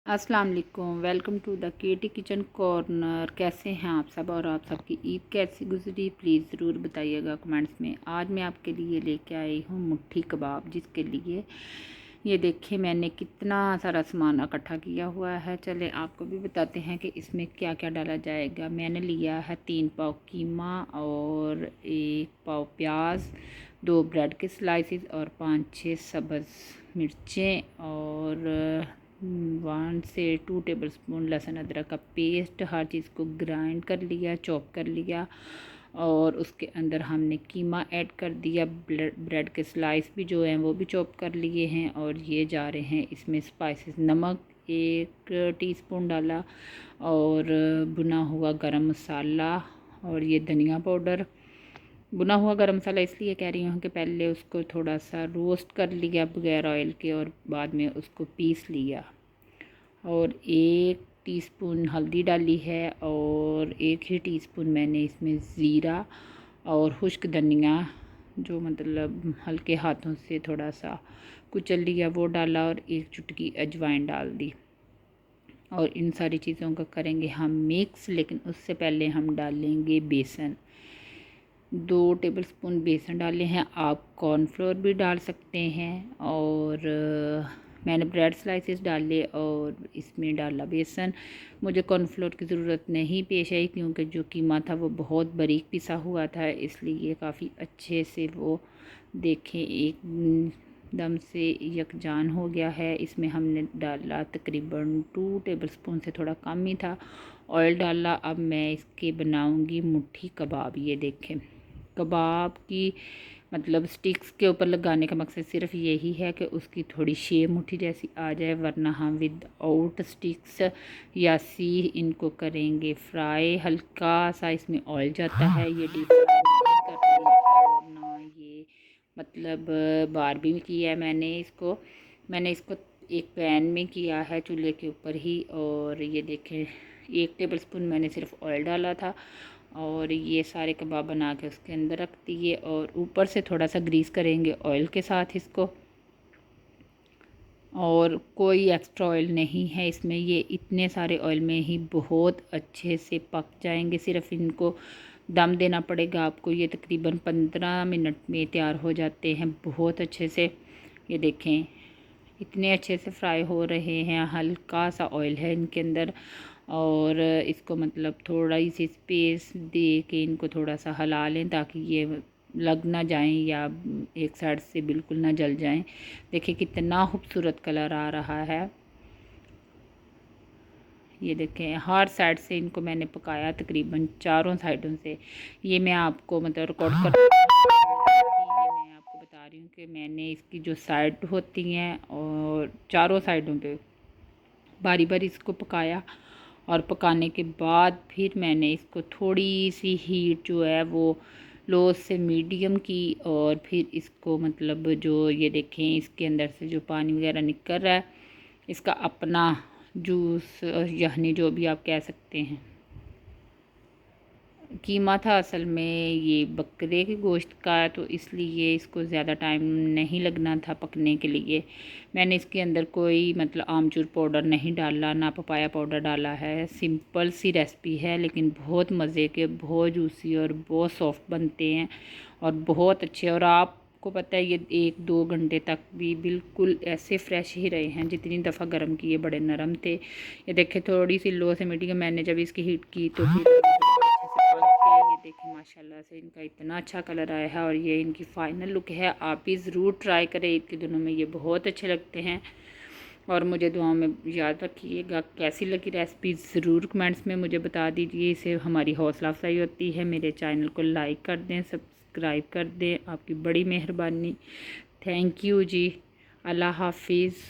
अस्सलाम वालेकुम। Welcome to the KT kitchen corner. कैसे हैं आप सब और आप सबकी ईद कैसी गुजरी, प्लीज़ ज़रूर बताइएगा कमेंट्स में। आज मैं आपके लिए लेके आई हूँ मुट्ठी कबाब, जिसके लिए ये देखिए मैंने कितना सारा सामान इकट्ठा किया हुआ है। चले आपको भी बताते हैं कि इसमें क्या क्या डाला जाएगा। मैंने लिया है 3 पाव कीमा और 1 पाव प्याज, 2 ब्रेड के स्लाइसिस और 5-6 सब्ज़ मिर्चें और 1 से 2 टेबलस्पून लहसुन अदरक का पेस्ट। हर चीज़ को ग्राइंड कर लिया, चॉप कर लिया और उसके अंदर हमने कीमा ऐड कर दिया। ब्रेड के स्लाइस भी जो हैं वो भी चॉप कर लिए हैं और ये जा रहे हैं इसमें स्पाइसेस। नमक 1 टीस्पून डाला और भुना हुआ गरम मसाला और ये धनिया पाउडर। भुना हुआ गरम मसाला इसलिए कह रही हूँ कि पहले उसको थोड़ा सा रोस्ट कर लिया बगैर ऑयल के और बाद में उसको पीस लिया। और 1 टीस्पून हल्दी डाली है और 1 ही टीस्पून मैंने इसमें ज़ीरा और खुश्क धनिया जो मतलब हल्के हाथों से थोड़ा सा कुचल लिया वो डाला और 1 चुटकी अजवाइन डाल दी। और इन सारी चीज़ों का करेंगे हम मिक्स, लेकिन उससे पहले हम डालेंगे बेसन। 2 टेबलस्पून बेसन डाले हैं। आप कॉर्नफ्लोर भी डाल सकते हैं और मैंने ब्रेड स्लाइसेस डाले और इसमें डाला बेसन। मुझे कॉर्नफ्लोर की ज़रूरत नहीं पेश आई क्योंकि जो कीमा था वो बहुत बारीक पिसा हुआ था, इसलिए काफ़ी अच्छे से वो देखें एक दम से यकजान हो गया है। इसमें हमने डाला तकरीबन 2 टेबलस्पून से थोड़ा कम ही था ऑयल डाला। अब मैं इसके बनाऊंगी मुट्ठी कबाब। ये देखें कबाब की मतलब स्टिक्स के ऊपर लगाने का मकसद सिर्फ यही है कि उसकी थोड़ी शेप मुट्ठी जैसी आ जाए, वरना हम विद आउट स्टिक्स या सी इनको करेंगे फ्राई। हल्का सा इसमें ऑयल जाता है, ये डीप फ्राई नहीं करते और ना ये मतलब बार भी किया है मैंने इसको एक पैन में किया है चूल्हे के ऊपर ही। और ये देखें 1 टेबलस्पून मैंने सिर्फ ऑयल डाला था और ये सारे कबाब बना के उसके अंदर रख दिए और ऊपर से थोड़ा सा ग्रीस करेंगे ऑयल के साथ इसको। और कोई एक्स्ट्रा ऑयल नहीं है इसमें, ये इतने सारे ऑयल में ही बहुत अच्छे से पक जाएंगे। सिर्फ इनको दम देना पड़ेगा आपको। ये तकरीबन 15 मिनट में तैयार हो जाते हैं बहुत अच्छे से। ये देखें इतने अच्छे से फ्राई हो रहे हैं। हल्का सा ऑयल है इनके अंदर और इसको मतलब थोड़ा सी स्पेस दे के इनको थोड़ा सा हिला लें ताकि ये लग ना जाएं या एक साइड से बिल्कुल ना जल जाएं। देखिए कितना खूबसूरत कलर आ रहा है। ये देखें हर साइड से इनको मैंने पकाया तकरीबन चारों साइडों से। ये मैं आपको मतलब रिकॉर्ड कर मैं आपको बता रही हूँ कि मैंने इसकी जो साइड होती हैं और चारों साइडों पे बारी बारी इसको पकाया और पकाने के बाद फिर मैंने इसको थोड़ी सी हीट जो है वो लो से मीडियम की और फिर इसको मतलब जो ये देखें इसके अंदर से जो पानी वगैरह निकल रहा है इसका अपना जूस यानी जो भी आप कह सकते हैं। कीमा था असल में ये बकरे के गोश्त का, तो इसलिए इसको ज़्यादा टाइम नहीं लगना था पकने के लिए। मैंने इसके अंदर कोई मतलब आमचूर पाउडर नहीं डाला, ना पपाया पाउडर डाला है। सिंपल सी रेसिपी है लेकिन बहुत मज़े के, बहुत जूसी और बहुत सॉफ्ट बनते हैं और बहुत अच्छे। और आपको पता है ये 1-2 घंटे तक भी बिल्कुल ऐसे फ्रेश ही रहे हैं। जितनी दफ़ा गर्म किए बड़े नरम थे। ये देखे थोड़ी सी लो से मीडियम मैंने जब इसकी हीट की तो फिर ये देखें माशाल्लाह से इनका इतना अच्छा कलर आया है और ये इनकी फ़ाइनल लुक है। आप भी ज़रूर ट्राई करें, ईद के दिनों में ये बहुत अच्छे लगते हैं। और मुझे दुआओं में याद रखिएगा। कैसी लगी रेसिपी ज़रूर कमेंट्स में मुझे बता दीजिए, इससे हमारी हौसला अफजाई होती है। मेरे चैनल को लाइक कर दें, सब्सक्राइब कर दें, आपकी बड़ी मेहरबानी। थैंक यू जी। अल्लाह हाफिज़।